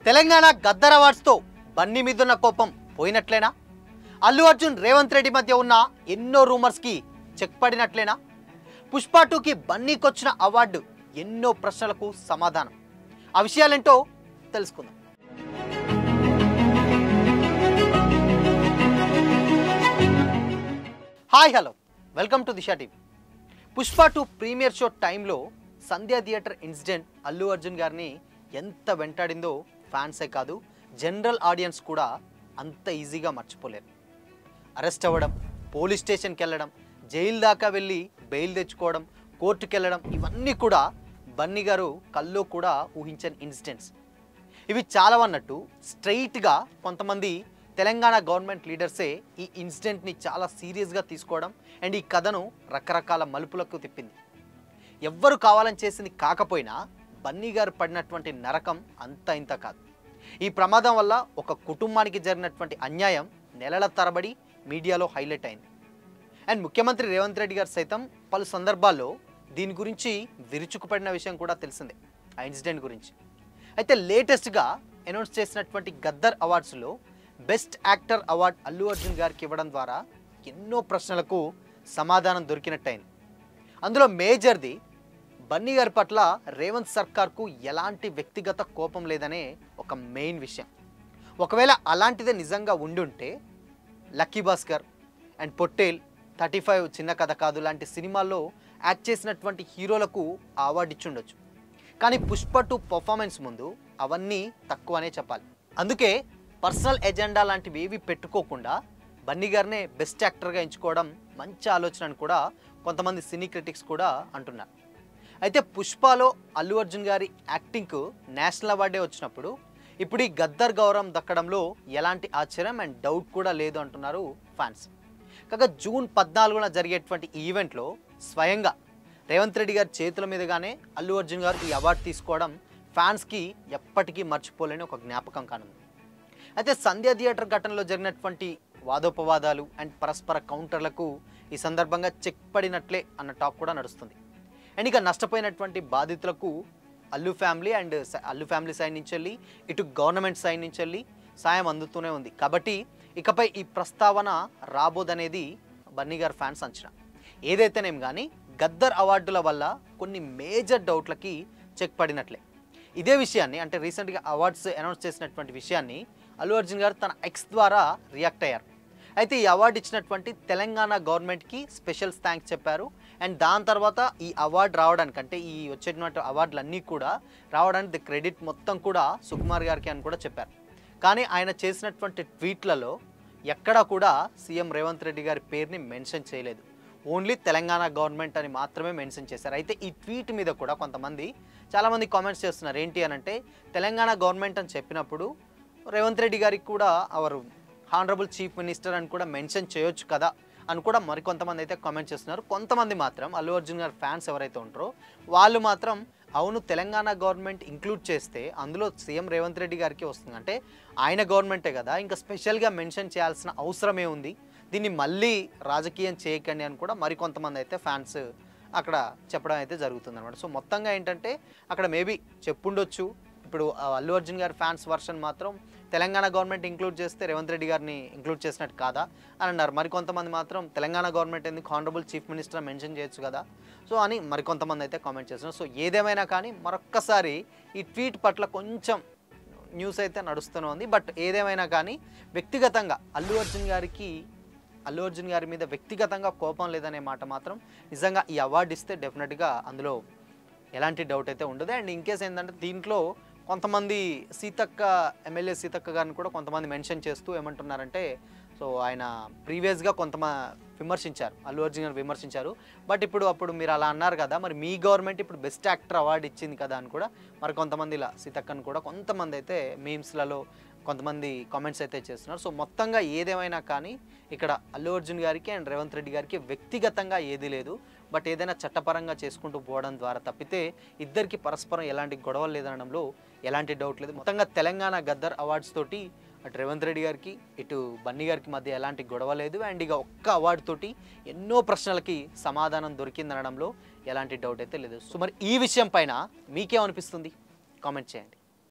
తెలంగాణ గద్దర్ అవార్డ్స్తో బన్నీ మీదున్న కోపం పోయినట్లేనా? అల్లు అర్జున్ రేవంత్ రెడ్డి మధ్య ఉన్న ఎన్నో రూమర్స్కి చెక్ పడినట్లేనా? పుష్ప 2కి బన్నీకొచ్చిన అవార్డు ఎన్నో ప్రశ్నలకు సమాధానం. ఆ విషయాలేంటో తెలుసుకుందాం. Hi hello, welcome to Disha TV. Pushpa 2 premiere show టైంలో సంధ్యా థియేటర్ ఇన్సిడెంట్ అల్లు అర్జున్ గారిని ఎంత వెంటాడిందో ఫ్యాన్సే కాదు, జనరల్ ఆడియన్స్ కూడా అంత ఈజీగా మర్చిపోలేరు. అరెస్ట్ అవ్వడం, పోలీస్ స్టేషన్కి వెళ్ళడం, జైలు దాకా వెళ్ళి బెయిల్ తెచ్చుకోవడం, కోర్టుకు వెళ్ళడం, ఇవన్నీ కూడా బన్నీ గారు కల్లో కూడా ఊహించని ఇన్సిడెంట్స్. ఇవి చాలా అన్నట్టు స్ట్రైట్గా కొంతమంది తెలంగాణ గవర్నమెంట్ లీడర్సే ఈ ఇన్సిడెంట్ని చాలా సీరియస్గా తీసుకోవడం అండ్ ఈ కథను రకరకాల మలుపులకు తిప్పింది. ఎవ్వరు కావాలని చేసింది కాకపోయినా బన్నీ గారు పడినటువంటి నరకం అంత ఇంత కాదు. ఈ ప్రమాదం వల్ల ఒక కుటుంబానికి జరిగినటువంటి అన్యాయం నెలల తరబడి మీడియాలో హైలైట్ అయింది. అండ్ ముఖ్యమంత్రి రేవంత్ రెడ్డి గారు సైతం పలు సందర్భాల్లో దీని గురించి విరుచుకుపడిన విషయం కూడా తెలిసిందే, ఆ ఇన్సిడెంట్ గురించి. అయితే లేటెస్ట్గా అనౌన్స్ చేసినటువంటి గద్దర్ అవార్డ్స్లో best actor award Allu Arjun గారికి ఇవ్వడం ద్వారా ఎన్నో ప్రశ్నలకు సమాధానం దొరికినట్టయింది. అందులో మేజర్ది బన్నీ గారి పట్ల రేవంత్ సర్కార్కు ఎలాంటి వ్యక్తిగత కోపం లేదనే ఒక మెయిన్ విషయం. ఒకవేళ అలాంటిదే నిజంగా ఉండుంటే లక్కీ భాస్కర్ అండ్ పొట్టేల్, 35 చిన్న కథ కాదు లాంటి సినిమాల్లో యాక్ట్ చేసినటువంటి హీరోలకు ఆ అవార్డు ఇచ్చి ఉండొచ్చు. కానీ పుష్ప 2 పర్ఫార్మెన్స్ ముందు అవన్నీ తక్కువనే చెప్పాలి. అందుకే పర్సనల్ ఎజెండా లాంటివి ఏవి పెట్టుకోకుండా బన్నీ గారినే బెస్ట్ యాక్టర్గా ఎంచుకోవడం మంచి ఆలోచన అని కూడా కొంతమంది సినీ క్రిటిక్స్ కూడా అంటున్నారు. అయితే పుష్పలో అల్లు అర్జున్ గారి యాక్టింగ్కు నేషనల్ అవార్డే వచ్చినప్పుడు ఇప్పుడు ఈ గద్దర్ గౌరవం దక్కడంలో ఎలాంటి ఆశ్చర్యం అండ్ డౌట్ కూడా లేదు అంటున్నారు ఫ్యాన్స్. కాగా జూన్ 14న జరిగేటువంటి ఈ ఈవెంట్లో స్వయంగా రేవంత్ రెడ్డి గారి చేతుల మీదుగానే అల్లు అర్జున్ గారు ఈ అవార్డు తీసుకోవడం ఫ్యాన్స్కి ఎప్పటికీ మర్చిపోలేని ఒక జ్ఞాపకం కానుంది. అయితే సంధ్యా థియేటర్ ఘటనలో జరిగినటువంటి వాదోపవాదాలు అండ్ పరస్పర కౌంటర్లకు ఈ సందర్భంగా చెక్ పడినట్లే అన్న టాక్ కూడా నడుస్తుంది. అండ్ ఇక నష్టపోయినటువంటి బాధితులకు అల్లు ఫ్యామిలీ సైడ్ నుంచి వెళ్ళి ఇటు గవర్నమెంట్ సైడ్ నుంచి వెళ్ళి సాయం అందుతూనే ఉంది. కాబట్టి ఇకపై ఈ ప్రస్తావన రాబోదనేది బన్నీ గారి ఫ్యాన్స్ అంచనా. ఏదైతేనేం కానీ గద్దర్ అవార్డుల వల్ల కొన్ని మేజర్ డౌట్లకి చెక్ పడినట్లే. ఇదే విషయాన్ని అంటే రీసెంట్గా అవార్డ్స్ అనౌన్స్ చేసినటువంటి విషయాన్ని అల్లు అర్జున్ గారు తన ఎక్స్ ద్వారా రియాక్ట్ అయ్యారు. అయితే ఈ అవార్డు ఇచ్చినటువంటి తెలంగాణ గవర్నమెంట్కి స్పెషల్ థ్యాంక్స్ చెప్పారు. అండ్ దాని తర్వాత ఈ అవార్డు రావడానికి అంటే ఈ వచ్చేటువంటి అవార్డులన్నీ కూడా రావడానికి క్రెడిట్ మొత్తం కూడా సుకుమార్ గారికి అని కూడా చెప్పారు. కానీ ఆయన చేసినటువంటి ట్వీట్లలో ఎక్కడా కూడా సీఎం రేవంత్ రెడ్డి గారి పేరుని మెన్షన్ చేయలేదు, ఓన్లీ తెలంగాణ గవర్నమెంట్ అని మాత్రమే మెన్షన్ చేశారు. అయితే ఈ ట్వీట్ మీద కూడా చాలామంది కామెంట్స్ చేస్తున్నారు. ఏంటి అని అంటే తెలంగాణ గవర్నమెంట్ అని చెప్పినప్పుడు రేవంత్ రెడ్డి గారికి కూడా అవరు హానరబుల్ చీఫ్ మినిస్టర్ అని కూడా మెన్షన్ చేయొచ్చు కదా అని కూడా మరికొంతమంది అయితే కామెంట్ చేస్తున్నారు. కొంతమంది మాత్రం అల్లు అర్జున్ గారి ఫ్యాన్స్ ఎవరైతే ఉంటారో వాళ్ళు మాత్రం అవును తెలంగాణ గవర్నమెంట్ ఇంక్లూడ్ చేస్తే అందులో సీఎం రేవంత్ రెడ్డి గారికి వస్తుంది, అంటే ఆయన గవర్నమెంటే కదా, ఇంకా స్పెషల్గా మెన్షన్ చేయాల్సిన అవసరమే ఉంది, దీన్ని మళ్ళీ రాజకీయం చేయకండి అని కూడా మరికొంతమంది అయితే ఫ్యాన్స్ అక్కడ చెప్పడం అయితే జరుగుతుంది అనమాట. సో మొత్తంగా ఏంటంటే అక్కడ మేబీ చెప్పుండొచ్చు. ఇప్పుడు అల్లు అర్జున్ గారి ఫ్యాన్స్ వర్షన్ మాత్రం తెలంగాణ గవర్నమెంట్ ఇంక్లూడ్ చేస్తే రేవంత్ రెడ్డి గారిని ఇంక్లూడ్ చేసినట్టు కాదా అని అన్నారు. మరికొంతమంది మాత్రం తెలంగాణ గవర్నమెంట్ ఎందుకు హానరబుల్ చీఫ్ మినిస్టర్ మెన్షన్ చేయొచ్చు కదా సో అని మరికొంతమంది అయితే కామెంట్ చేస్తున్నారు. సో ఏదేమైనా కానీ మరొక్కసారి ఈ ట్వీట్ పట్ల కొంచెం న్యూస్ అయితే నడుస్తూనే ఉంది. బట్ ఏదేమైనా కానీ వ్యక్తిగతంగా అల్లు అర్జున్ గారి మీద వ్యక్తిగతంగా కోపం లేదనే మాట మాత్రం నిజంగా ఈ అవార్డు ఇస్తే డెఫినెట్గా అందులో ఎలాంటి డౌట్ అయితే ఉండదు. అండ్ ఇన్కేస్ ఏంటంటే దీంట్లో కొంతమంది ఎమ్మెల్యే సీతక్క గారిని కూడా కొంతమంది మెన్షన్ చేస్తూ ఏమంటున్నారంటే సో ఆయన ప్రీవియస్గా విమర్శించారు, అల్లు అర్జున్ గారు విమర్శించారు. బట్ అప్పుడు మీరు అలా అన్నారు కదా, మరి మీ గవర్నమెంట్ ఇప్పుడు బెస్ట్ యాక్టర్ అవార్డు ఇచ్చింది కదా అని కూడా మరి కొంతమంది ఇలా సీతక్కను కూడా కొంతమంది అయితే మీమ్స్లలో కొంతమంది కామెంట్స్ అయితే చేస్తున్నారు. సో మొత్తంగా ఏదేమైనా కానీ ఇక్కడ అల్లు అర్జున్ గారికి అండ్ రేవంత్ రెడ్డి గారికి వ్యక్తిగతంగా ఏదీ లేదు. బట్ ఏదైనా చట్టపరంగా చేసుకుంటూ పోవడం ద్వారా తప్పితే ఇద్దరికి పరస్పరం ఎలాంటి గొడవలు లేదనడంలో ఎలాంటి డౌట్ లేదు. మొత్తంగా తెలంగాణ గద్దర్ అవార్డ్స్ తోటి అటు రేవంత్ రెడ్డి గారికి ఇటు బన్నీ గారికి మధ్య ఎలాంటి గొడవ లేదు. అండ్ ఇక ఒక్క అవార్డు తోటి ఎన్నో ప్రశ్నలకి సమాధానం దొరికిందనడంలో ఎలాంటి డౌట్ అయితే లేదు. సో మరి ఈ విషయం పైన మీకేమనిపిస్తుంది కామెంట్ చేయండి.